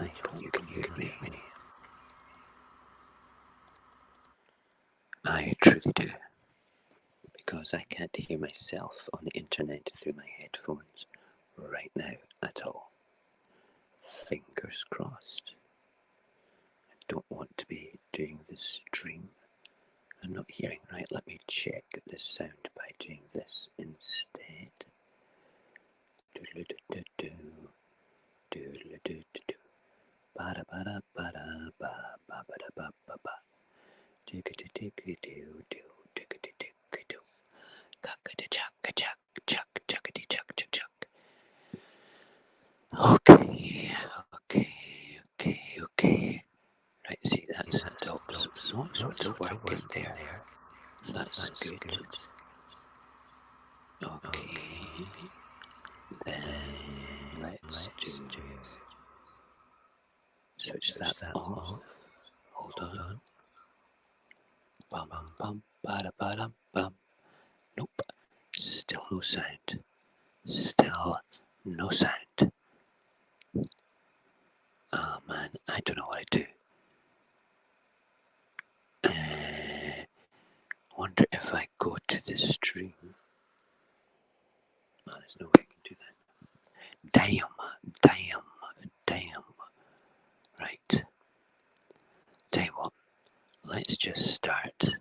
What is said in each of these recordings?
I hope you can hear me. I truly do, because I can't hear myself on the internet through my headphones right now at all. Fingers crossed. I don't want to be doing this stream and not hearing. Right, let me check the sound by doing this instead. Doodle-doo-doo-doo. Doodle-doo-doo-doo. Ba-da-ba-da-ba-da-ba-ba-ba-da-ba-ba-ba. Tickety-tickety-doo-doo. Tickety-tickety-doo. Chuck-a-chuck-a-chuck-chuck-chuckety-chuck-chuck-chuck. Okay. Right, see, that's not sort of working there. That's good. Okay. Then let's switch that off. Hold on. Bum bum bada bada bum. Nope. Still no sound. Oh man, I don't know what to do. Wonder if I go to the stream. Oh, there's no way I can do that. Damn. Right. Tell you what, let's just start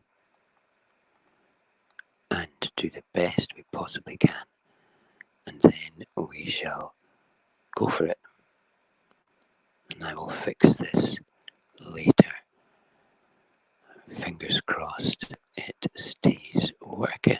and do the best we possibly can, and then we shall go for it. And I will fix this later. Fingers crossed it stays working.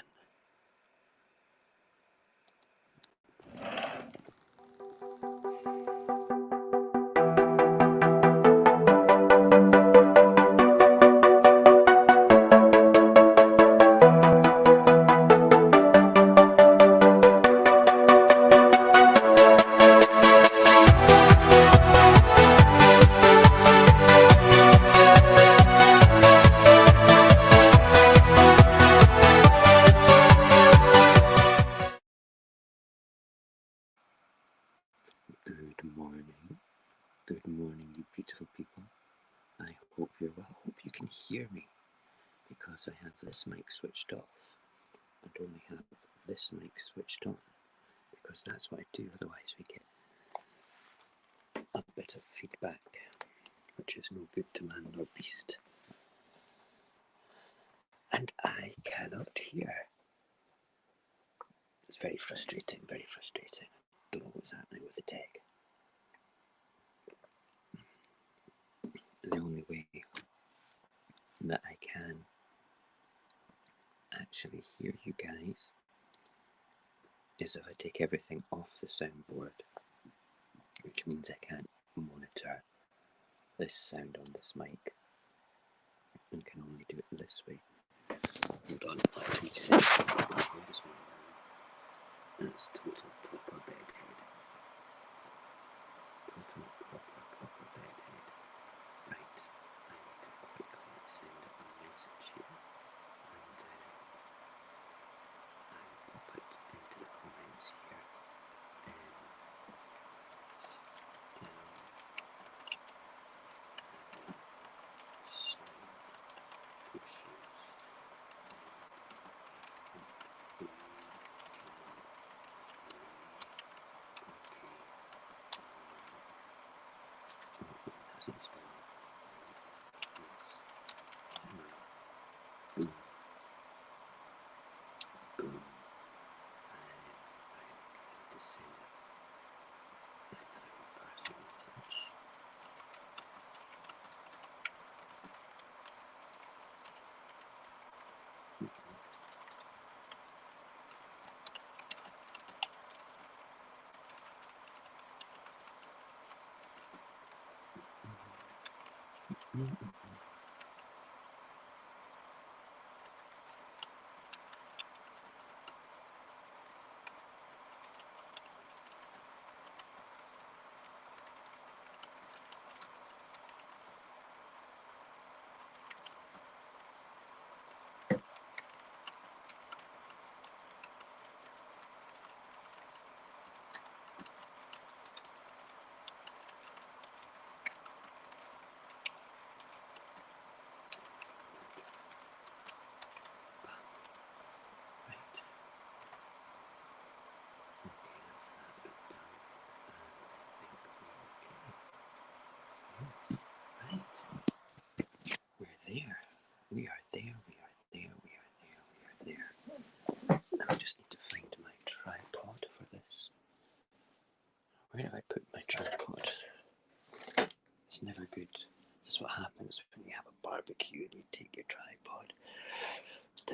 Good morning, you beautiful people. I hope you're well. I hope you can hear me, because I have this mic switched off and only have this mic switched on, because that's what I do, otherwise we get a bit of feedback, which is no good to man nor beast. And I cannot hear. It's very frustrating. Don't know what's happening with the tech. The only way that I can actually hear you guys is if I take everything off the soundboard, which means I can't monitor this sound on this mic and can only do it this way. Hold on, let me set this one down. That's total proper bedhead. Proper bedhead. Right, I need to quickly send a message here, and I will pop it into the comments here. Boom. I need to send another personal message.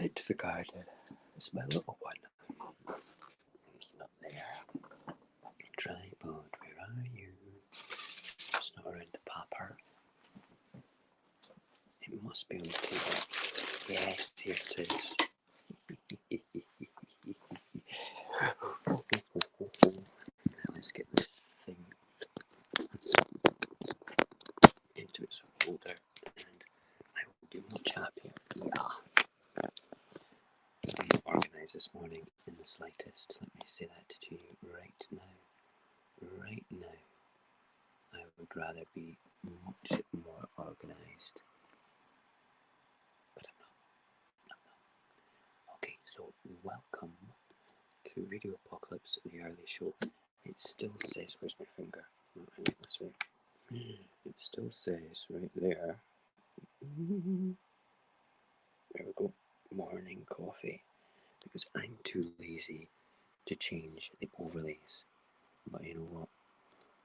Out to the garden. It's my little one. It's not there. Tripod, where are you? It's not around the paper. It must be on the table. Yes, here it is. Now let's get this thing into its holder and I will be much happier. Yeah. I'm not organised this morning in the slightest. Let me say that to you right now. Right now. I would rather be much more organised. But I'm not. Okay, so welcome to Radio Apocalypse, the early show. It still says, where's my finger? Right this way. It still says right there. There we go. Morning coffee. Because I'm too lazy to change the overlays. But you know what?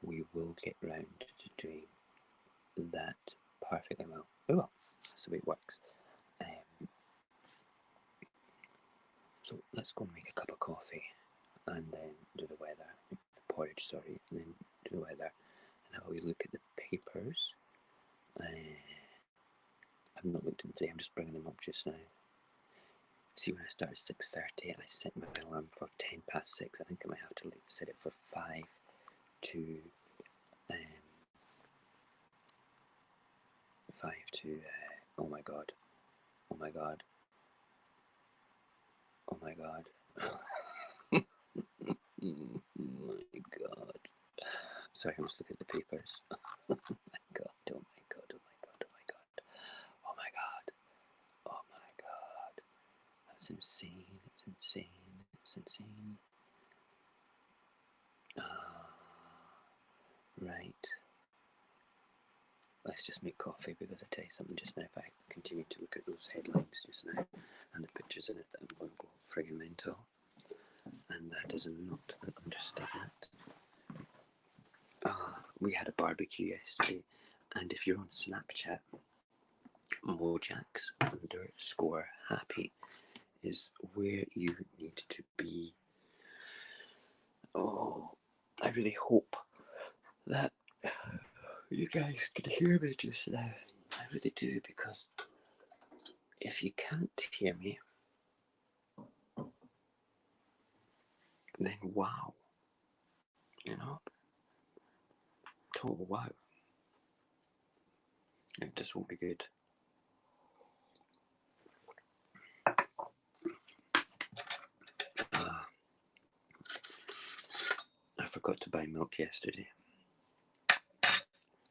We will get round to doing that perfectly well. Oh well, that's the way it works. So let's go and make a cup of coffee and then do the weather, the porridge, sorry, and then do the weather and have a wee look at the papers. I've not looked at them today, I'm just bringing them up just now. See, when I start at 6:30, I set my alarm for 6:10. I think I might have to set it for 5 to oh my god, oh my god, oh my god, oh my god. Sorry, I must look at the papers. Oh my god, oh my god, oh my god, oh my god, oh my god, oh my god. That's insane, it's insane, it's insane. Right. Let's just make coffee, because I tell you something just now, if I continue to look at those headlines just now and the pictures in it, I'm going to go friggin' mental. And that is not an understatement. We had a barbecue yesterday, and if you're on Snapchat, Mojax _Happy is where you need to be. Oh, I really hope that you guys can hear me just now. I really do, because if you can't hear me, then wow. You know? Total wow. It just won't be good. I forgot to buy milk yesterday,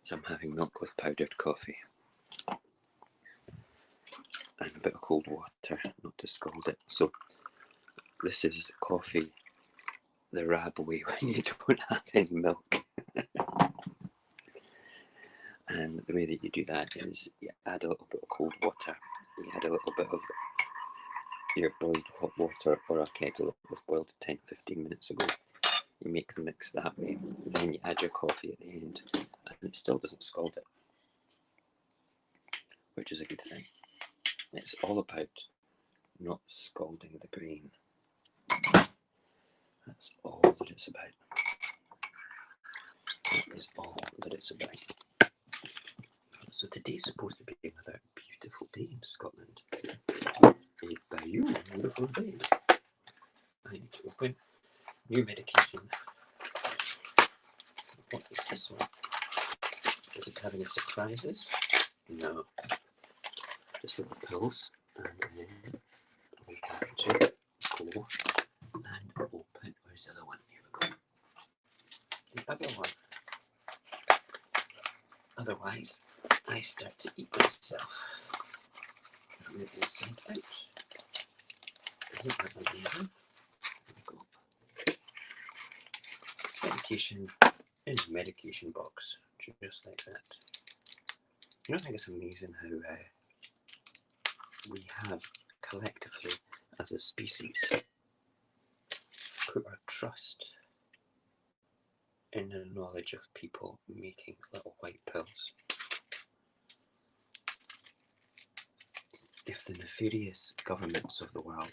so I'm having milk with powdered coffee and a bit of cold water, not to scald it. So this is coffee the Rab way when you don't have any milk. And the way that you do that is you add a little bit of cold water, you add a little bit of your boiled hot water or a kettle that was boiled 10-15 minutes ago. You make the mix that way, and then you add your coffee at the end, and it still doesn't scald it, which is a good thing. It's all about not scalding the grain. That's all that it's about. That is all that it's about. So today's supposed to be another beautiful day in Scotland. A beautiful day. I need to open new medication. What is this one? Does it have any surprises? No. Just little pills. And then we have to go and open. Where's the other one? Here we go. The other one. Otherwise, I start to eat myself from the inside out. Isn't that amazing? There we go. Medication in a medication box, just like that. You know, I think it's amazing how we have collectively, as a species, put our trust in the knowledge of people making little white pills. If the nefarious governments of the world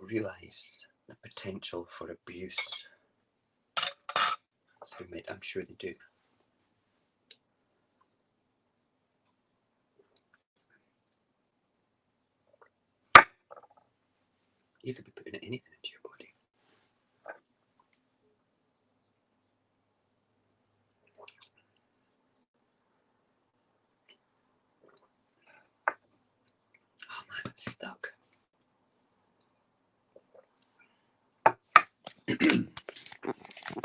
realised the potential for abuse through I'm sure they do. You could be putting anything into your body. Oh man, it's stuck.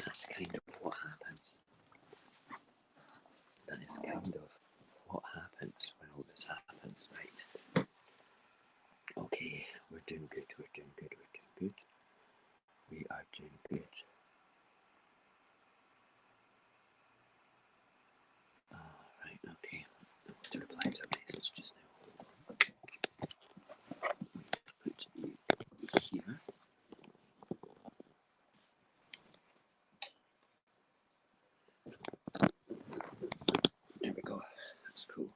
That's kind of what happens. That is kind of what happens when all this happens, right? Okay, we're doing good, we're doing good, we're doing good. We are doing good. Alright, okay. I want to reply to a message just now. Hold on. Put you here. There we go. That's cool.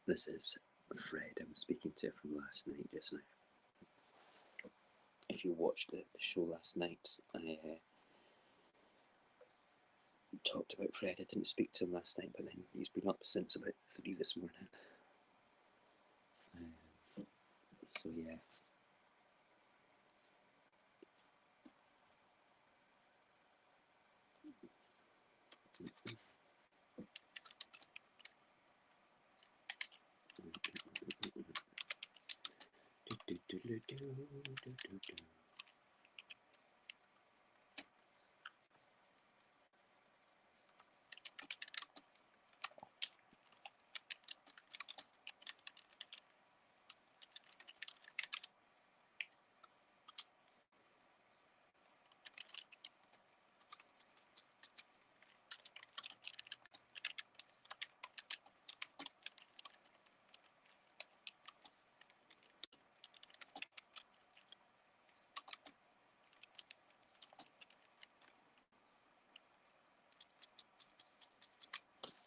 This is Fred I'm speaking to from last night just now. If you watched the show last night, I talked about Fred. I didn't speak to him last night, but then he's been up since about 3 this morning. So yeah.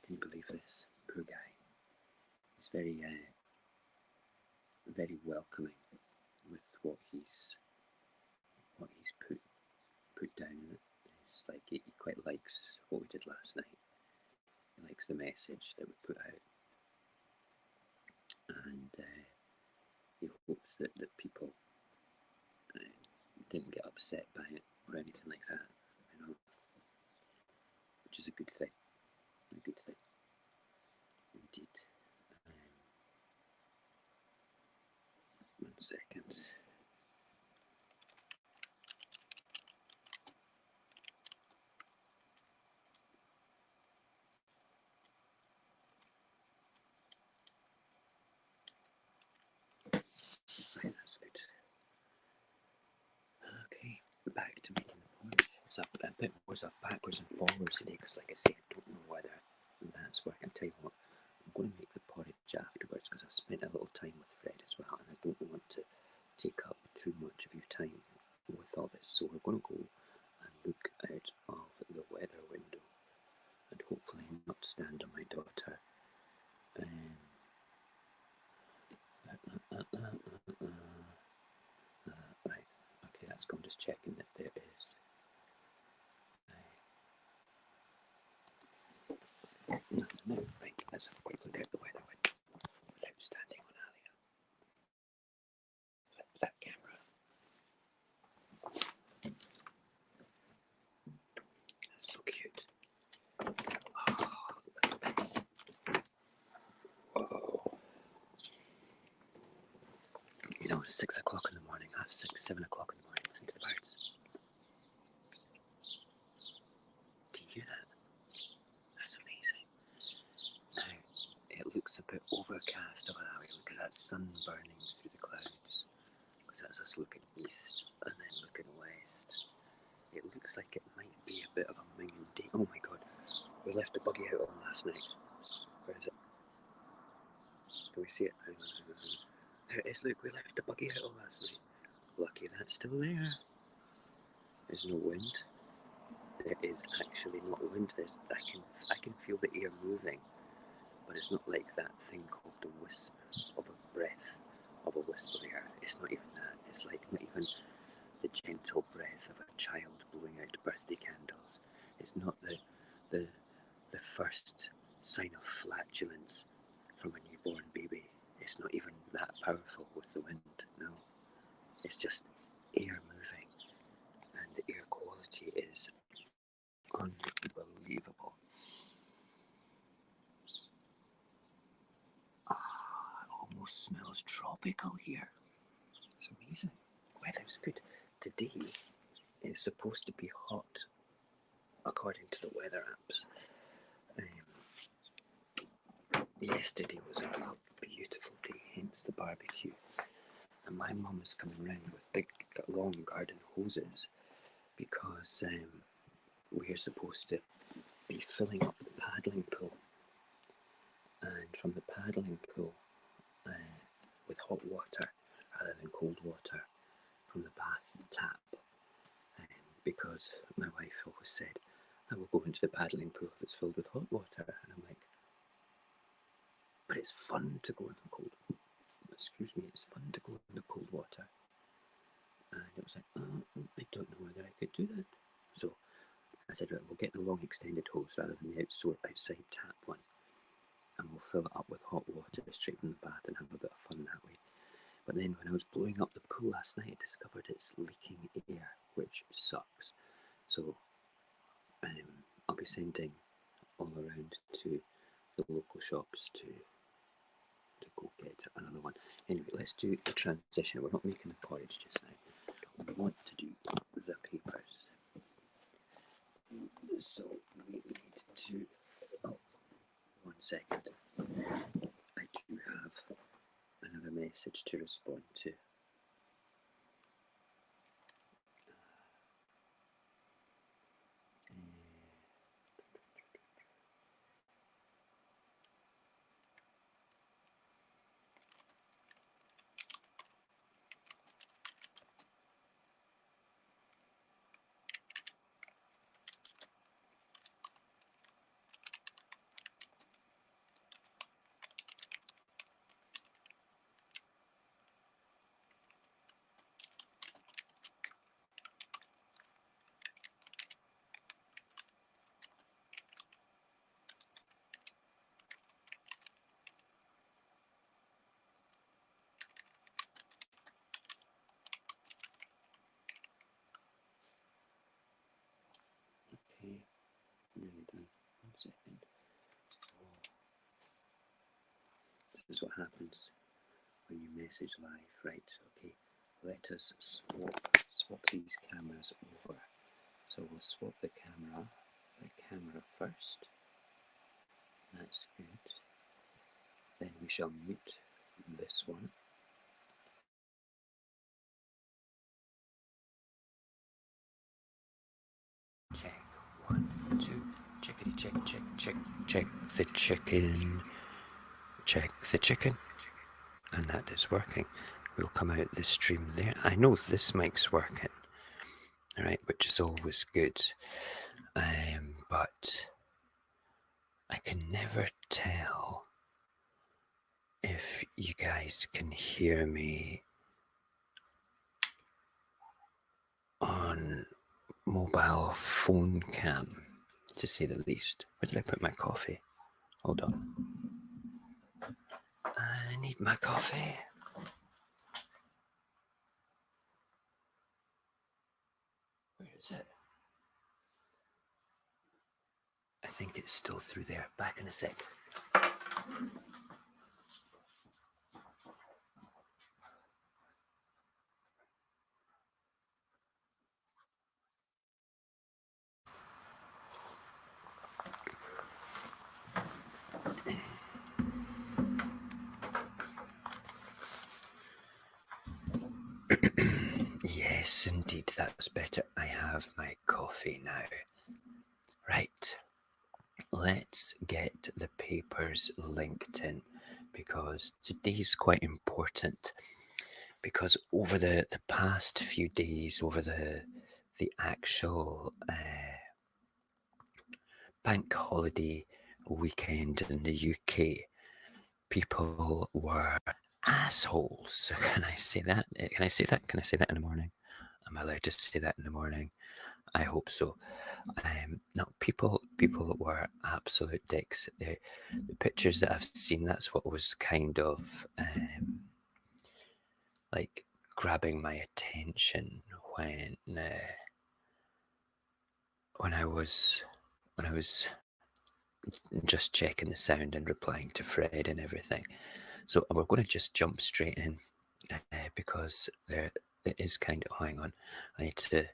Can you believe this? Poor guy. He's very welcoming with what he's put down. It's like he quite likes what we did last night. He likes the message that we put out, and he hopes that people didn't get upset by it or anything like that, you know, which is a good thing. A good thing, indeed. 1 second. Right, that's good. Okay, back to making the porridge. It's a bit more backwards and forwards today because, like I say, I don't know whether that's working. I tell you what, I'm going to make the porridge afterwards because I've spent a little time with Fred as well, and I don't want to take up too much of your time with all this. So we're going to go and look out of the weather window and hopefully not stand on my daughter. Right, okay, that's gone. Just checking that there is. No, right, let's have a quick look at the weather window without standing on Alia. Flip that camera. That's so cute. Oh, look at this. Oh. You know, 6 o'clock in the morning, 6, 7 o'clock in the morning, listen to the birds. Can you hear that? That's amazing. Now, it looks a bit overcast over that way. Look at that sun burning through the clouds. So that's us looking east and then looking west. It looks like it might be a bit of a minging day. Oh my god, we left the buggy out all last night. Where is it? Can we see it? Hang on. There it is, look, we left the buggy out all last night. Lucky that's still there. There's no wind. There is actually not wind. I can feel the air moving, but it's not like that thing called the wisp of a breath of a wisp of air. It's not even that. It's like not even the gentle breath of a child blowing out birthday candles. It's not the first sign of flatulence from a newborn baby. It's not even that powerful with the wind. No, it's just air moving, and the air quality is unbelievable. It almost smells tropical here. It's amazing. Weather's good. Today is supposed to be hot, according to the weather apps. Yesterday was a beautiful day, hence the barbecue. And my mum is coming round with big, long garden hoses because we're supposed to be filling up the paddling pool. And from the paddling pool, with hot water rather than cold water from the bath tap, because my wife always said, I will go into the paddling pool if it's filled with hot water. And I'm like, but it's fun to go in the cold. Excuse me, it's fun to go in the cold water. And it was like, oh, I don't know whether I could do that. So I said, right, we'll get the long extended hose rather than the outside tap one, and we'll fill it up with hot water straight from the bath and have a bit of fun that way. But then when I was blowing up the pool last night, I discovered it's leaking air, which sucks. So I'll be sending all around to the local shops to go get another one. Anyway, let's do the transition. We're not making the porridge just now. We want to do the papers. So we need to... Oh, 1 second. I do have another message to respond to. Okay, nearly done. 1 second. This is what happens when you message live. Right, okay. Let us swap these cameras over. So we'll swap the camera first. That's good. Then we shall mute this one. Check. 1, 2. Checkity check, check, check, check the chicken. Check the chicken. And that is working. We'll come out the stream there. I know this mic's working. Alright, which is always good. But I can never tell if you guys can hear me on mobile phone cam, to say the least. Where did I put my coffee? Hold on. I need my coffee. Where is it? I think it's still through there. Back in a sec. Yes, indeed, that's better. I have my coffee now. Right, let's get the papers linked in because today's quite important. Because over the past few days, over the actual bank holiday weekend in the UK, people were assholes. Can I say that? Can I say that? Can I say that in the morning? Am I allowed to say that in the morning? I hope so. No, people were absolute dicks. The pictures that I've seen, that's what was kind of like grabbing my attention when I was just checking the sound and replying to Fred and everything. So we're going to just jump straight in because there it is kind of. Hang on, I need to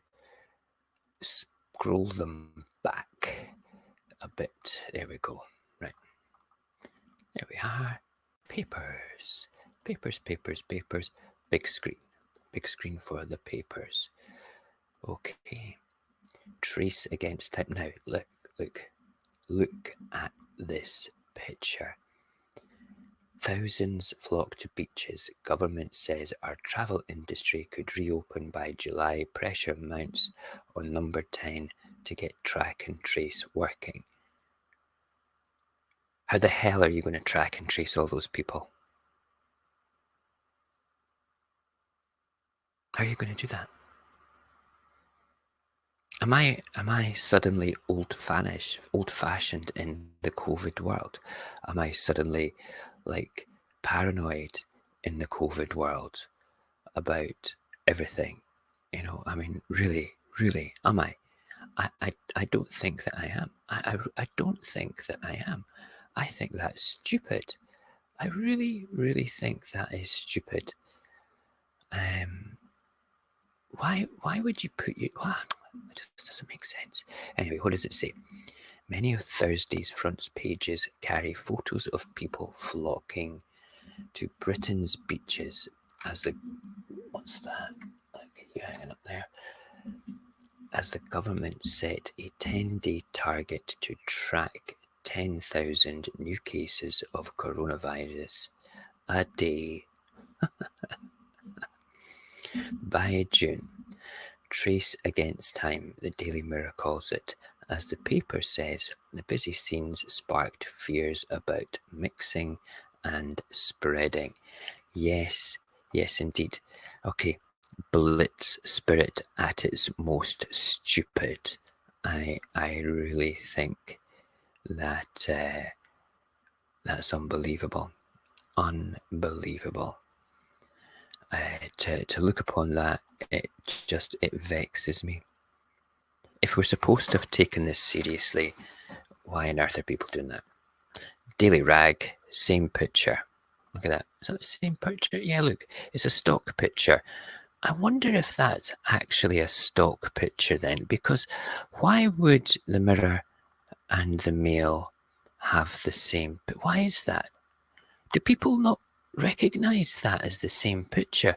scroll them back a bit. There we go. Right, there we are. Papers, papers, papers, papers. Big screen for the papers. Okay. Trace against time. Now look at this picture. Thousands flock to beaches. Government says our travel industry could reopen by July. Pressure mounts on number 10 to get track and trace working. How the hell are you going to track and trace all those people? How are you going to do that? Am I suddenly old-fashioned in the COVID world? Am I suddenly like paranoid in the COVID world about everything? You know, I mean, really, am I? I don't think that I am. I don't think that I am. I think that's stupid. I really think that is stupid. Why would you put you? It just doesn't make sense. Anyway, what does it say? Many of Thursday's front pages carry photos of people flocking to Britain's beaches as the what's that? Get you hanging up there. As the government set a 10-day target to track 10,000 new cases of coronavirus a day by June. Trace against time, the Daily Mirror calls it. As the paper says, the busy scenes sparked fears about mixing and spreading. Yes, indeed. Okay, blitz spirit at its most stupid. I really think that that's unbelievable. Unbelievable. To look upon that, it vexes me. If we're supposed to have taken this seriously, why on earth are people doing that? Daily Rag, same picture. Look at that. Is that the same picture? Yeah, look, it's a stock picture. I wonder if that's actually a stock picture then, because why would the Mirror and the Mail have the same? But why is that? Do people not recognise that as the same picture?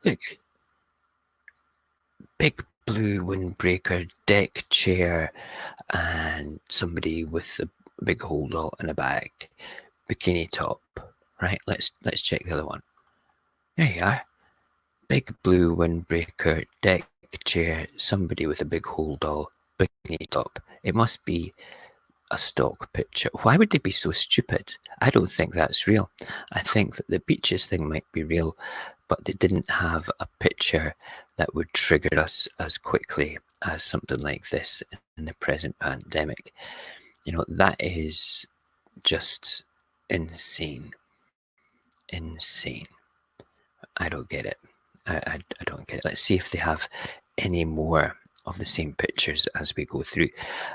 Look, big blue windbreaker, deck chair, and somebody with a big holder and a bag, bikini top. Right, let's check the other one. There you are. Big blue windbreaker, deck chair, somebody with a big hold-all, bikini top. It must be a stock picture. Why would they be so stupid? I don't think that's real. I think that the beaches thing might be real, but they didn't have a picture that would trigger us as quickly as something like this in the present pandemic. You know, that is just insane. Insane. I don't get it. I don't get it. Let's see if they have any more of the same pictures as we go through.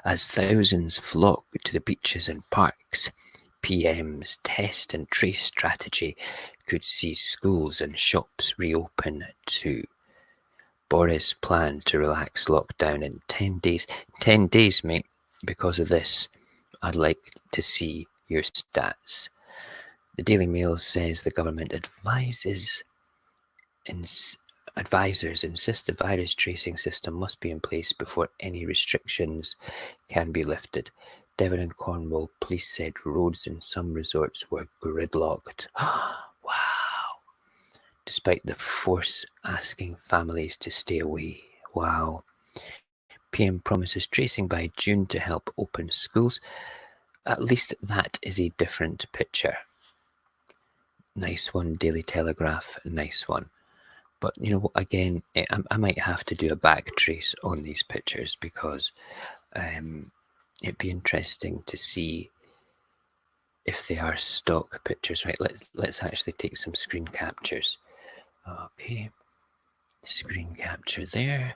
As thousands flock to the beaches and parks, PM's test and trace strategy could see schools and shops reopen too. Boris planned to relax lockdown in 10 days. 10 days, mate. Because of this, I'd like to see your stats. The Daily Mail says the government advises Advisors insist the virus tracing system must be in place before any restrictions can be lifted. Devon and Cornwall police said roads in some resorts were gridlocked. Wow. Despite the force asking families to stay away. Wow. PM promises tracing by June to help open schools. At least that is a different picture. Nice one, Daily Telegraph. Nice one. But you know, again, I might have to do a back trace on these pictures because it'd be interesting to see if they are stock pictures. Right, let's actually take some screen captures. Okay, screen capture there.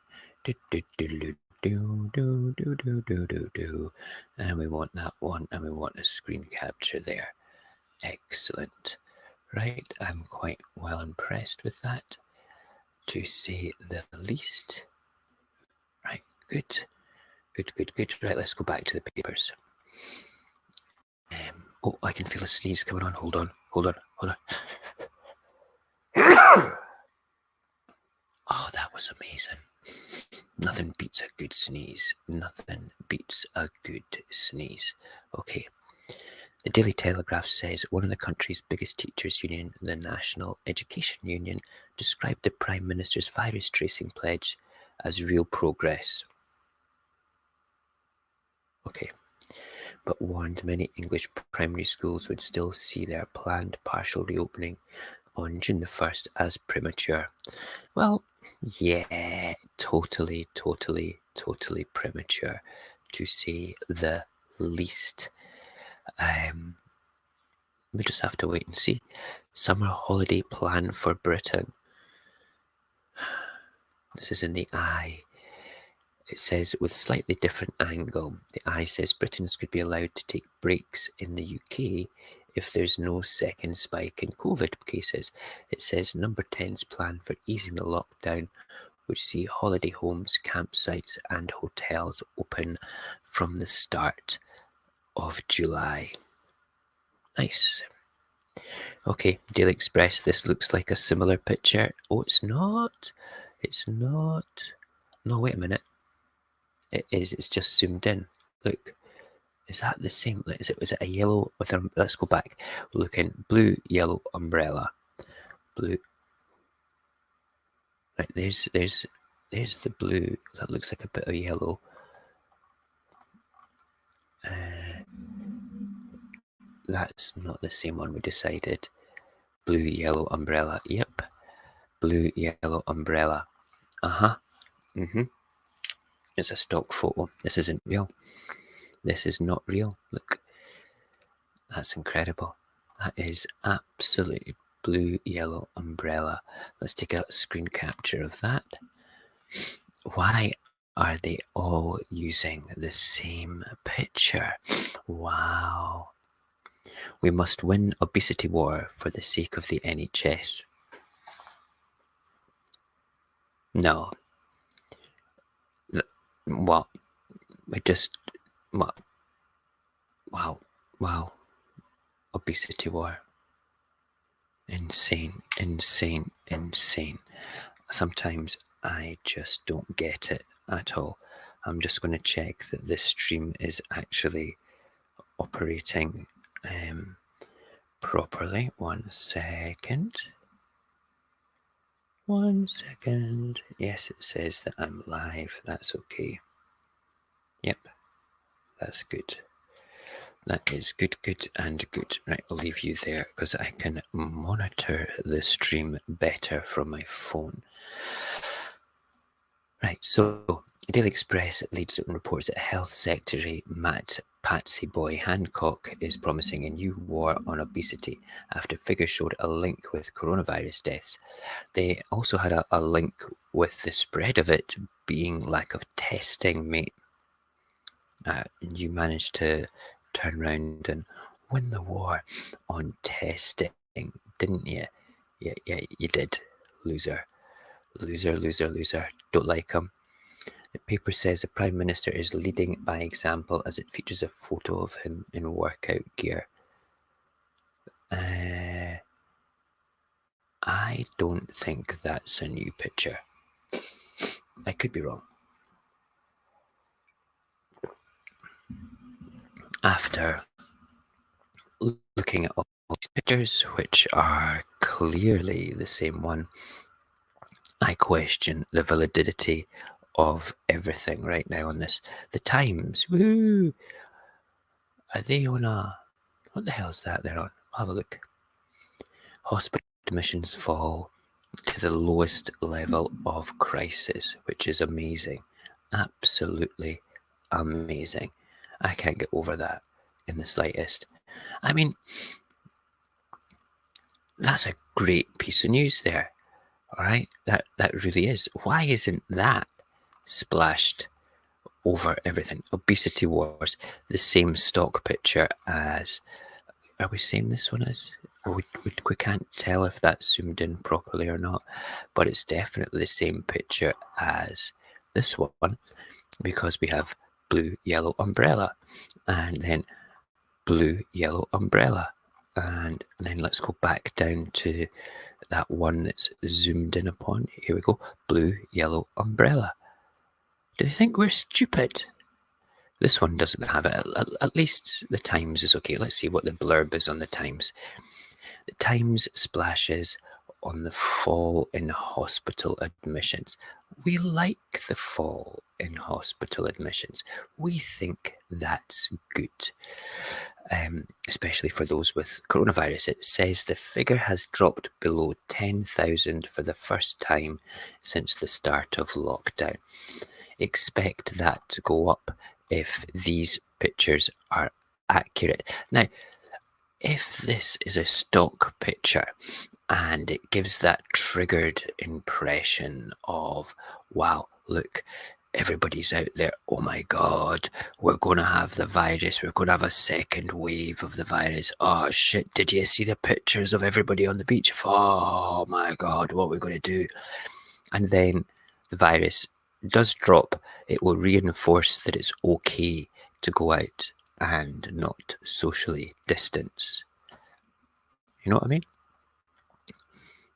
And we want that one, and we want a screen capture there. Excellent. Right, I'm quite well impressed with that, to say the least. Right, good. Right, let's go back to the papers. Oh, I can feel a sneeze coming on. Hold on. Oh, that was amazing. Nothing beats a good sneeze. Okay. The Daily Telegraph says one of the country's biggest teachers' union, the National Education Union, described the Prime Minister's virus tracing pledge as real progress. Okay. But warned many English primary schools would still see their planned partial reopening on June the 1st as premature. Well, yeah, totally premature, to say the least. We just have to wait and see. Summer holiday plan for Britain. This is in the Eye. It says, with slightly different angle, the Eye says Britons could be allowed to take breaks in the UK if there's no second spike in COVID cases. It says Number 10's plan for easing the lockdown, which see holiday homes, campsites and hotels open from the start of July. Nice. Okay, Daily Express, this looks like a similar picture. Oh, it's not. No, wait a minute. It is. It's just zoomed in. Look, is that the same? Was it a yellow with a? Let's go back. Look in blue, yellow umbrella. Blue. Right, there's the blue. That looks like a bit of yellow. That's not the same one we decided. Blue, yellow umbrella. Yep. Blue, yellow umbrella. It's a stock photo. This isn't real. This is not real. Look. That's incredible. That is absolutely blue, yellow umbrella. Let's take a screen capture of that. Why are they all using the same picture? Wow. We must win obesity war for the sake of the NHS. No. What? What? Wow. Obesity war. Insane. Sometimes I just don't get it at all. I'm just going to check that this stream is actually operating properly. 1 second. Yes, it says that I'm live. That's okay. Yep, that's good. That is good. Right, I'll leave you there because I can monitor the stream better from my phone. Right, so Daily Express leads and reports that Health Secretary Patsy Boy Hancock is promising a new war on obesity after figures showed a link with coronavirus deaths. They also had a link with the spread of it being lack of testing, mate. You managed to turn around and win the war on testing, didn't you? Yeah, you did. Loser. Don't like him. The paper says the Prime Minister is leading by example as it features a photo of him in workout gear. I don't think that's a new picture. I could be wrong. After looking at all these pictures, which are clearly the same one, I question the validity of everything right now on this. The Times, woohoo! Are they on a... What the hell is that they're on? I'll have a look. Hospital admissions fall to the lowest level of crisis, which is amazing. Absolutely amazing. I can't get over that in the slightest. I mean, that's a great piece of news there. All right, that really is. Why isn't that splashed over everything? Obesity Wars, the same stock picture as... Are we saying this one is? We can't tell if that's zoomed in properly or not, but it's definitely the same picture as this one, because we have blue, yellow umbrella, and then blue, yellow umbrella, and then let's go back down to that one that's zoomed in upon. Here we go, blue, yellow umbrella. Do they think we're stupid? This one doesn't have it. At least the Times is okay. Let's see what the blurb is on the Times. The Times splashes on the fall in hospital admissions. We like the fall in hospital admissions. We think that's good, especially for those with coronavirus. It says the figure has dropped below 10,000 for the first time since the start of lockdown. Expect that to go up if these pictures are accurate. Now, if this is a stock picture and it gives that triggered impression of, wow, look, everybody's out there, oh my God, we're going to have the virus, we're going to have a second wave of the virus. Oh shit, did you see the pictures of everybody on the beach? Oh my God, what are we going to do? And then the virus does drop, it will reinforce that it's okay to go out and not socially distance. You know what I mean?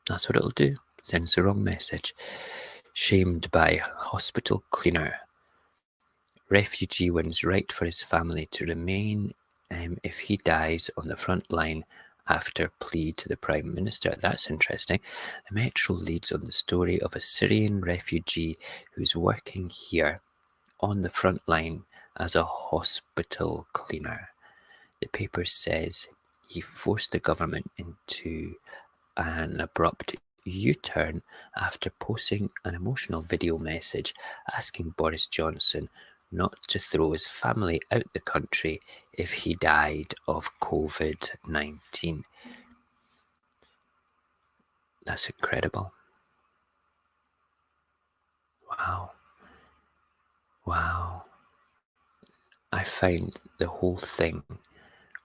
That's what it'll do. Sends the wrong message. Shamed by hospital cleaner. Refugee wins right for his family to remain if he dies on the front line after plea to the Prime Minister. That's interesting. The Metro leads on the story of a Syrian refugee who's working here on the front line as a hospital cleaner. The paper says he forced the government into an abrupt U-turn after posting an emotional video message asking Boris Johnson not to throw his family out the country if he died of COVID-19. That's incredible. Wow. Wow. I find the whole thing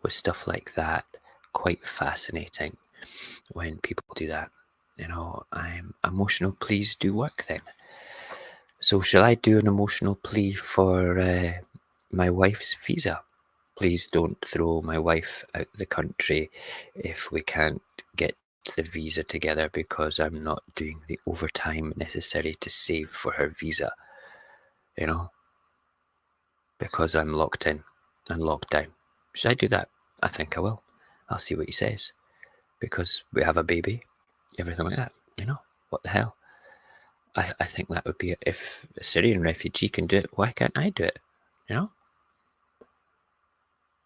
with stuff like that quite fascinating when people do that. You know, emotional pleas do work then. So shall I do an emotional plea for my wife's visa? Please don't throw my wife out the country if we can't get the visa together, because I'm not doing the overtime necessary to save for her visa, you know, because I'm locked in and locked down. Should I do that? I think I will. I'll see what he says, because we have a baby, everything like that, you know, what the hell? I think that would be, if a Syrian refugee can do it, why can't I do it, you know?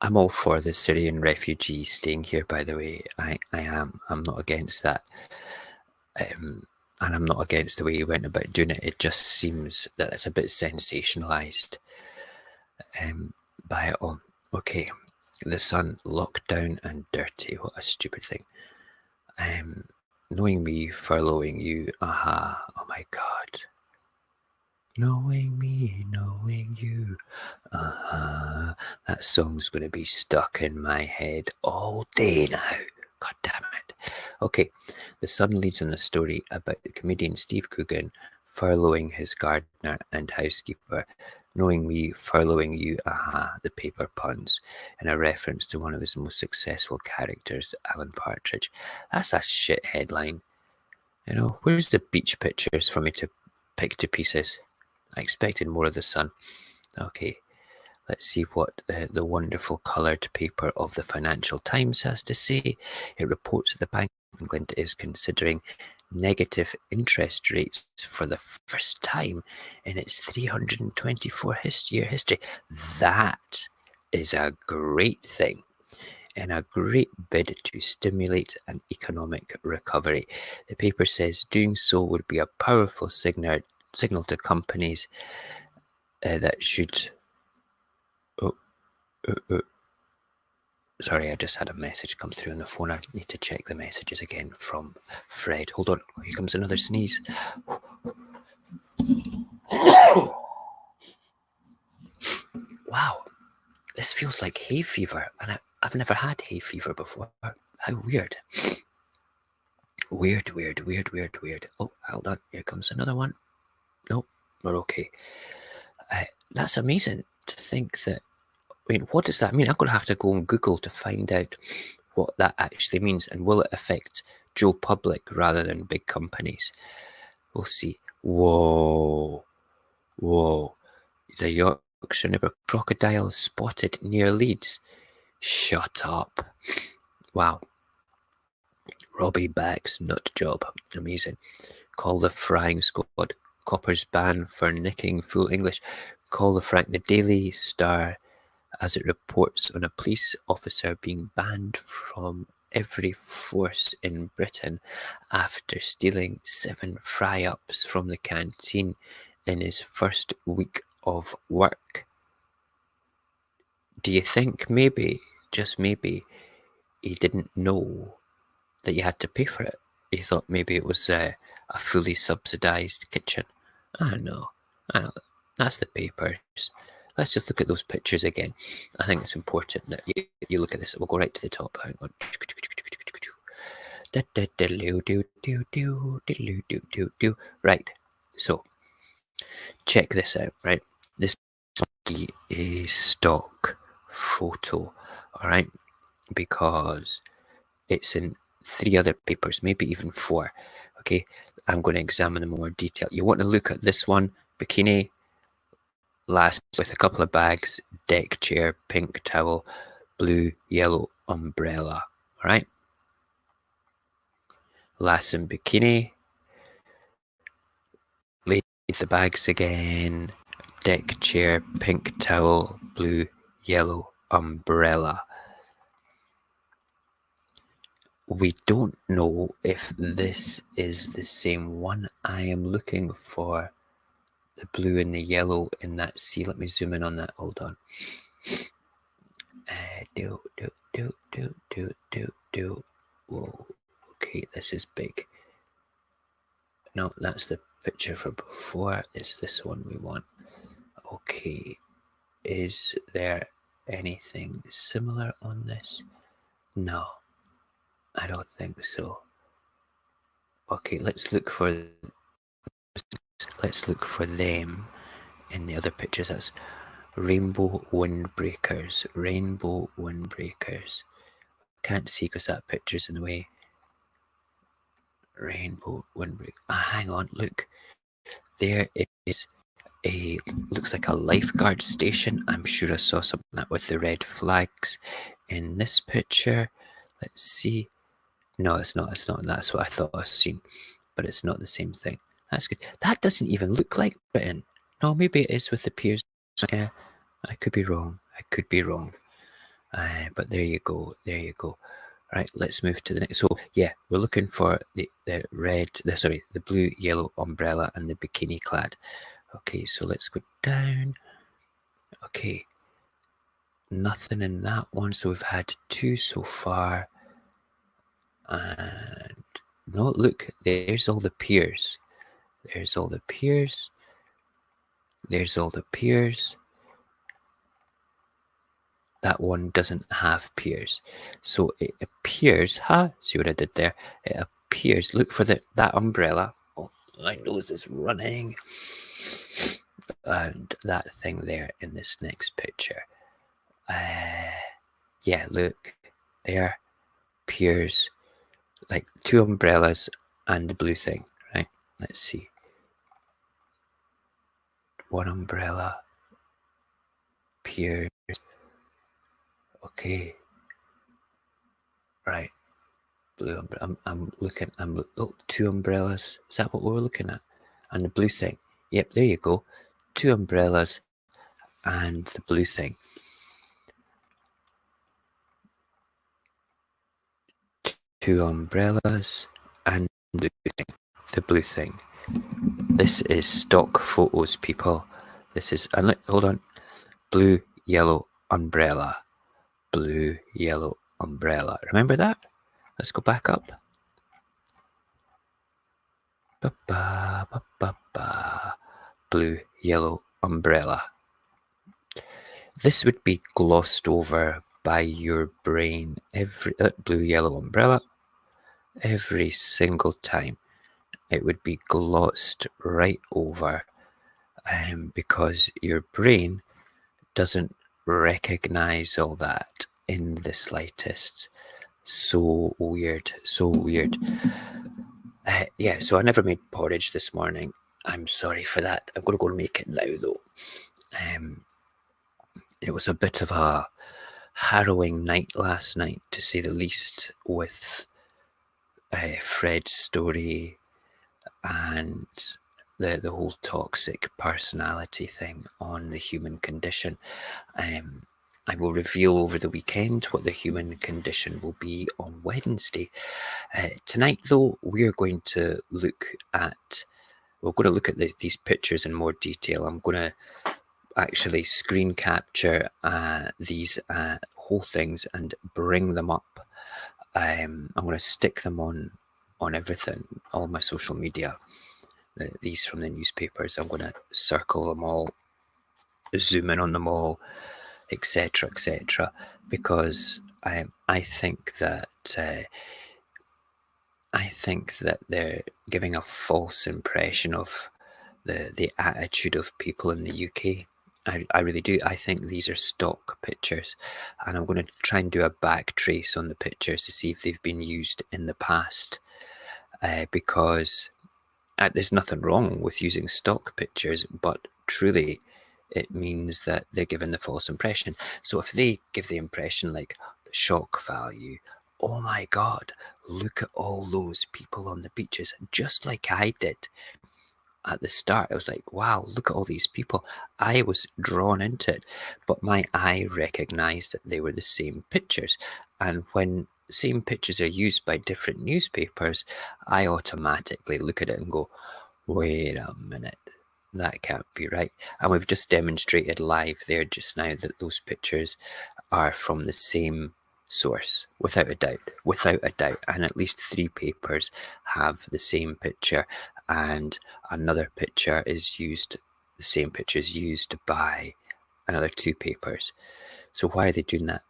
I'm all for the Syrian refugees staying here, by the way. I am. I'm not against that. And I'm not against the way he went about doing it. It just seems that it's a bit sensationalised by it all. Okay, the Sun, locked down and dirty. What a stupid thing. Knowing me, furloughing you. Aha. Oh my God. Knowing me, knowing you. That song's going to be stuck in my head all day now. God damn it. Okay, the Sun leads on a story about the comedian Steve Coogan furloughing his gardener and housekeeper. Knowing me, furloughing you, the paper puns, in a reference to one of his most successful characters, Alan Partridge. That's a shit headline. You know, where's the beach pictures for me to pick to pieces? I expected more of the sun. Okay, let's see what the wonderful coloured paper of the Financial Times has to say. It reports that the Bank of England is considering negative interest rates for the first time in its 324-year history. That is a great thing, in a great bid to stimulate an economic recovery. The paper says doing so would be a powerful signal to companies that should... Oh, sorry, I just had a message come through on the phone. I need to check the messages again from Fred. Hold on, here comes another sneeze. Wow, this feels like hay fever, and I've never had hay fever before. How weird. Weird. Oh, hold on, here comes another one. Nope, we're okay. That's amazing to think that... I mean, what does that mean? I'm going to have to go on Google to find out what that actually means, and will it affect Joe Public rather than big companies? We'll see. Whoa. The Yorkshire River crocodile spotted near Leeds. Shut up. Wow. Robbie Back's nut job. Amazing. Call the Frying Squad. Coppers ban for nicking full English. Call the Frank. The Daily Star, as it reports on a police officer being banned from every force in Britain after stealing 7 fry-ups from the canteen in his first week of work. Do you think maybe, just maybe, he didn't know that you had to pay for it? He thought maybe it was a fully subsidised kitchen. I don't know. That's the papers. Let's just look at those pictures again. I think it's important that you look at this. We'll go right to the top. Hang on. Right. So, check this out, right? This is a stock photo, all right? Because it's in 3 other papers, maybe even 4. Okay, I'm going to examine in more detail. You want to look at this one: bikini, lass with a couple of bags, deck chair, pink towel, blue, yellow umbrella. All right, lass in bikini, lady with the bags again, deck chair, pink towel, blue, yellow umbrella. We don't know if this is the same one. I am looking for the blue and the yellow in that sea. Let me zoom in on that. Hold on. Whoa. Okay, this is big. No, that's the picture for before. It's this one we want. Okay. Is there anything similar on this? No, I don't think so. Okay, let's look for them in the other pictures. That's rainbow windbreakers. Rainbow windbreakers. Can't see because that picture's in the way. Rainbow windbreaker. Hang on, look. There is looks like a lifeguard station. I'm sure I saw something like that with the red flags in this picture. Let's see. No, it's not. That's what I thought I'd seen. But it's not the same thing. That's good. That doesn't even look like Britain. No, maybe it is with the piers. Yeah, I could be wrong. But there you go. Right, let's move to the next. So yeah, we're looking for the blue, yellow umbrella and the bikini clad. Okay, so let's go down. Okay, nothing in that one. So we've had 2 so far. And no, look, there's all the piers. That one doesn't have piers. So it appears, see what I did there? It appears, look for that umbrella. Oh, my nose is running. And that thing there in this next picture. Yeah, look, there, piers, like 2 umbrellas and the blue thing, right? Let's see. One umbrella appears. Okay. Right. Blue umbrella. I'm looking. Oh, two umbrellas. Is that what we were looking at? And the blue thing. Yep, there you go. Two umbrellas and the blue thing. Two umbrellas and the blue thing. This is stock photos, people. This is, and look, hold on. Blue, yellow, umbrella. Blue, yellow, umbrella. Remember that? Let's go back up. Ba-ba, ba-ba-ba. Blue, yellow, umbrella. This would be glossed over by your brain every blue, yellow, umbrella. Every single time. It would be glossed right over because your brain doesn't recognize all that in the slightest. So weird, so weird. Yeah, so I never made porridge this morning. I'm sorry for that. I'm going to go and make it now, though. It was a bit of a harrowing night last night, to say the least, with Fred's story and the whole toxic personality thing on the human condition. I will reveal over the weekend what the human condition will be on Wednesday. Tonight, though, we're going to look at these pictures in more detail. I'm going to actually screen capture these whole things and bring them up. I'm going to stick them on everything, all my social media. These from the newspapers. I'm going to circle them all, zoom in on them all, etc., etc., because I think that they're giving a false impression of the attitude of people in the UK. I really do. I think these are stock pictures, and I'm going to try and do a back trace on the pictures to see if they've been used in the past, because there's nothing wrong with using stock pictures, but truly it means that they're given the false impression. So if they give the impression like the shock value, oh my God, look at all those people on the beaches, just like I did at the start. I was like, wow, look at all these people. I was drawn into it, but my eye recognized that they were the same pictures. And when same pictures are used by different newspapers, I automatically look at it and go, wait a minute, that can't be right. And we've just demonstrated live there just now that those pictures are from the same source, without a doubt. And at least 3 papers have the same picture, and another picture is used, the same picture is used by another 2 papers. So why are they doing that?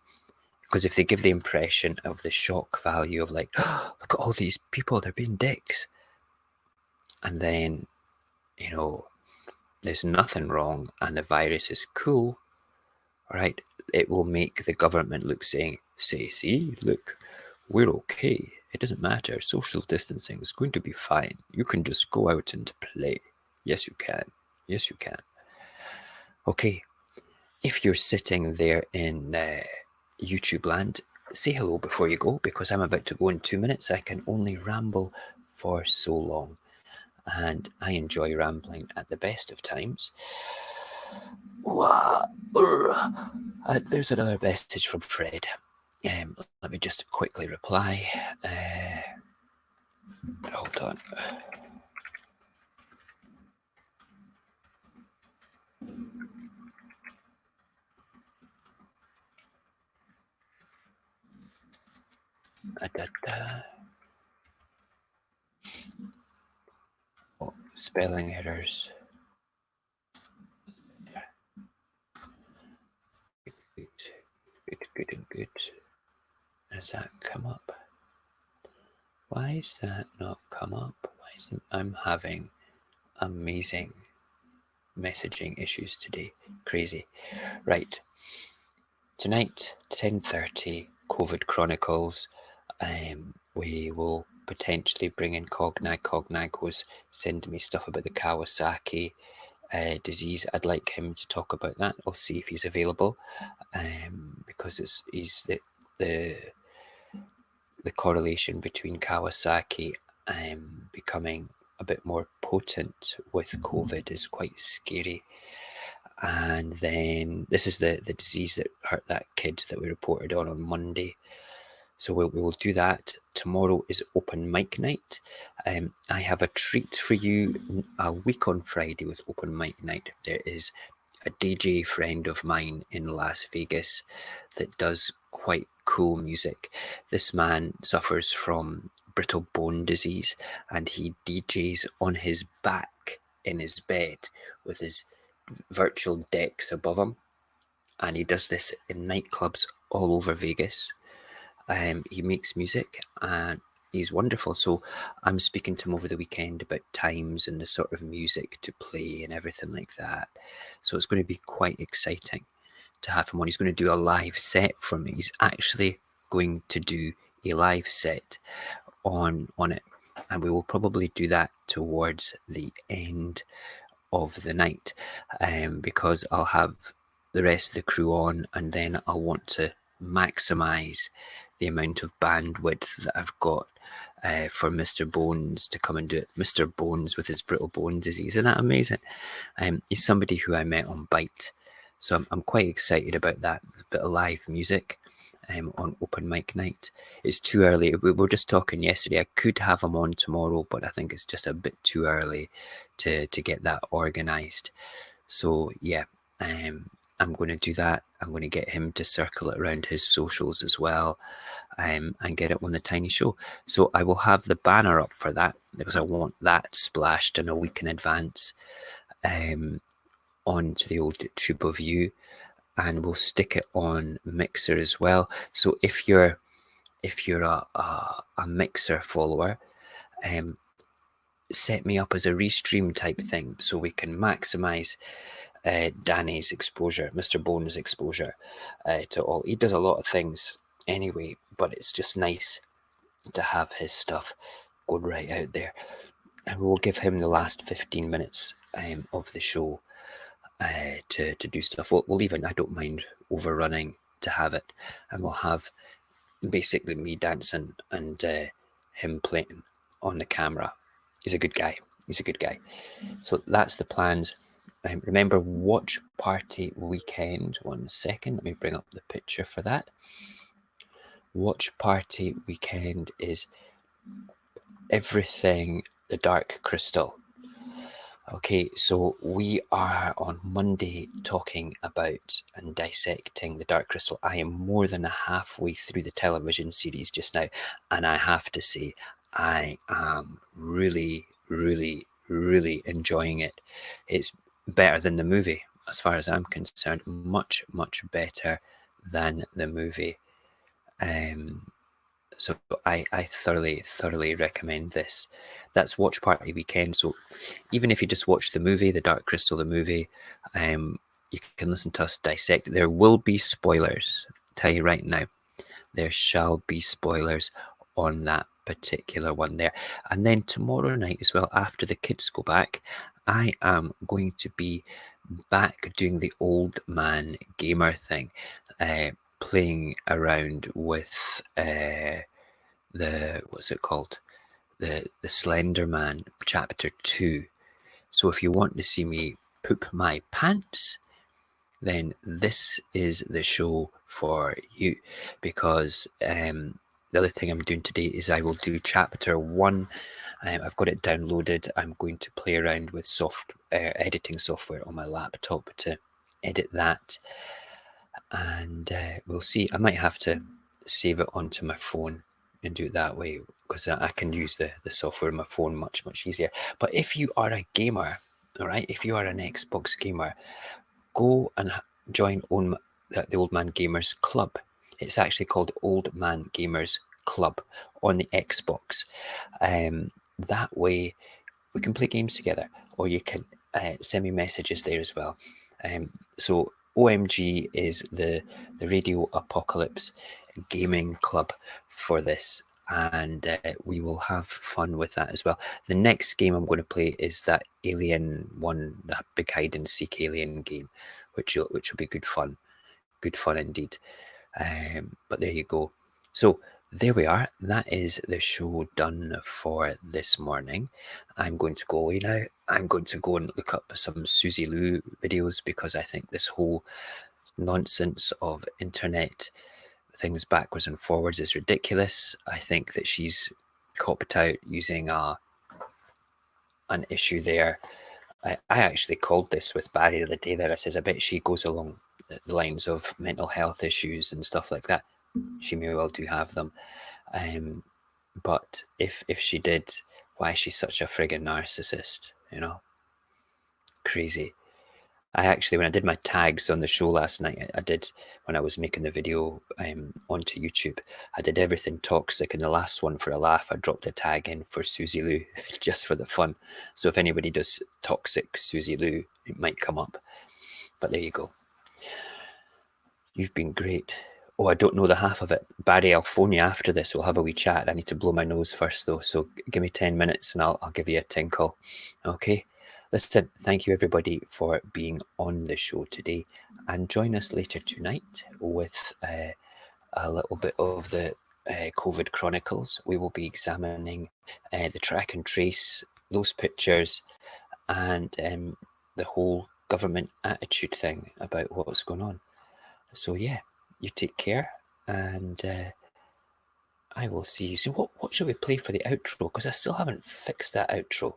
Because if they give the impression of the shock value of like, oh, look at all these people, they're being dicks, and then, you know, there's nothing wrong and the virus is cool, right? It will make the government say, see, look, we're okay. It doesn't matter. Social distancing is going to be fine. You can just go out and play. Yes, you can. Yes, you can. Okay. If you're sitting there in YouTube land, say hello before you go, because I'm about to go in 2 minutes. I can only ramble for so long, and I enjoy rambling at the best of times. There's another message from Fred. Let me just quickly reply. Hold on. Oh, spelling errors. Good. Does that come up? Why is that not come up? I'm having amazing messaging issues today. Crazy. Right. Tonight, 10:30, Covid Chronicles. We will potentially bring in Cognag. Cognag was sending me stuff about the Kawasaki disease. I'd like him to talk about that. I'll see if he's available, because he's the correlation between Kawasaki becoming a bit more potent with COVID is quite scary. And then this is the disease that hurt that kid that we reported on Monday. So we will do that. Tomorrow is open mic night. I have a treat for you a week on Friday with open mic night. There is a DJ friend of mine in Las Vegas that does quite cool music. This man suffers from brittle bone disease, and he DJs on his back in his bed with his virtual decks above him, and he does this in nightclubs all over Vegas. He makes music and he's wonderful. So I'm speaking to him over the weekend about times and the sort of music to play and everything like that. So it's going to be quite exciting to have him on. He's going to do a live set for me. He's actually going to do a live set on it, and we will probably do that towards the end of the night, because I'll have the rest of the crew on, and then I'll want to maximize the amount of bandwidth that I've got for Mr. Bones to come and do it. Mr. Bones with his brittle bone disease. Isn't that amazing? He's somebody who I met on Byte. So I'm quite excited about that. A bit of live music on open mic night. It's too early. We were just talking yesterday. I could have him on tomorrow, but I think it's just a bit too early to get that organised. So yeah, I'm going to do that. I'm going to get him to circle it around his socials as well, and get it on the Tiny Show. So I will have the banner up for that, because I want that splashed in a week in advance onto the old Tube of You, and we'll stick it on Mixer as well. So if you're a Mixer follower, set me up as a restream type thing so we can maximize Danny's exposure, Mr. Bones' exposure to all. He does a lot of things anyway, but it's just nice to have his stuff going right out there. And we'll give him the last 15 minutes of the show to do stuff. We'll even, I don't mind overrunning to have it, and we'll have basically me dancing and him playing on the camera. He's a good guy. So that's the plans. Remember, watch party weekend. 1 second, let me bring up the picture for that. Watch party weekend is everything the Dark Crystal. Okay, so we are on Monday talking about and dissecting the Dark Crystal. I am more than halfway through the television series just now, and I have to say, I am really, really, really enjoying it. It's better than the movie, as far as I'm concerned. Much, much better than the movie. So I thoroughly, thoroughly recommend this. That's watch party weekend. So even if you just watch the movie, The Dark Crystal, the movie, you can listen to us dissect. There will be spoilers. I'll tell you right now, there shall be spoilers on that particular one there. And then tomorrow night as well, after the kids go back, I am going to be back doing the old man gamer thing, playing around with what's it called? The Slender Man Chapter 2. So if you want to see me poop my pants, then this is the show for you, because the other thing I'm doing today is I will do Chapter 1. I've got it downloaded. I'm going to play around with editing software on my laptop to edit that, and we'll see. I might have to save it onto my phone and do it that way, because I can use the software on my phone much easier. But if you are a gamer, all right, if you are an Xbox gamer, go and join the Old Man Gamers Club. It's actually called Old Man Gamers Club on the Xbox. That way we can play games together, or you can send me messages there as well. So OMG is the Radio Apocalypse Gaming Club for this. and we will have fun with that as well. The next game I'm going to play is that alien one, that big hide and seek alien game, which will be good fun indeed. But there you go. So there we are. That is the show done for this morning. I'm going to go away now. I'm going to go and look up some Susie Lou videos, because I think this whole nonsense of internet things backwards and forwards is ridiculous. I think that she's copped out using an issue there. I actually called this with Barry the other day there. I says, I bet she goes along the lines of mental health issues and stuff like that. She may well do have them. But if she did, why is she such a friggin' narcissist? You know? Crazy. I actually, when I did my tags on the show last night, I did, when I was making the video onto YouTube, I did everything toxic. In the last one, for a laugh, I dropped a tag in for Susie Lou, just for the fun. So if anybody does toxic Susie Lou, it might come up. But there you go. You've been great. Oh, I don't know the half of it. Barry, I'll phone you after this. We'll have a wee chat. I need to blow my nose first, though. So give me 10 minutes and I'll give you a tinkle. Okay? Listen, thank you everybody for being on the show today, and join us later tonight with a little bit of the Covid Chronicles. We will be examining the track and trace, those pictures, and the whole government attitude thing about what's going on. So yeah, you take care, and I will see you soon. What should we play for the outro? Because I still haven't fixed that outro.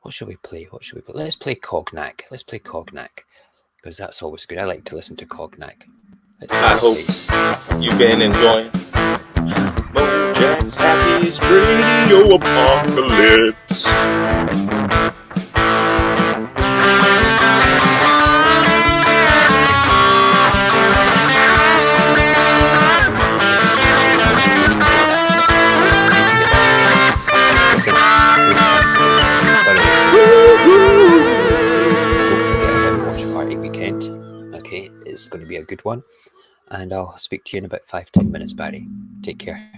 What should we play? Let's play Cognac. Because that's always good. I like to listen to Cognac. I hope you've been enjoying Mojax Happy's Radio Apocalypse. Okay, it's going to be a good one, and I'll speak to you in about 5-10 minutes, Barry. Take care.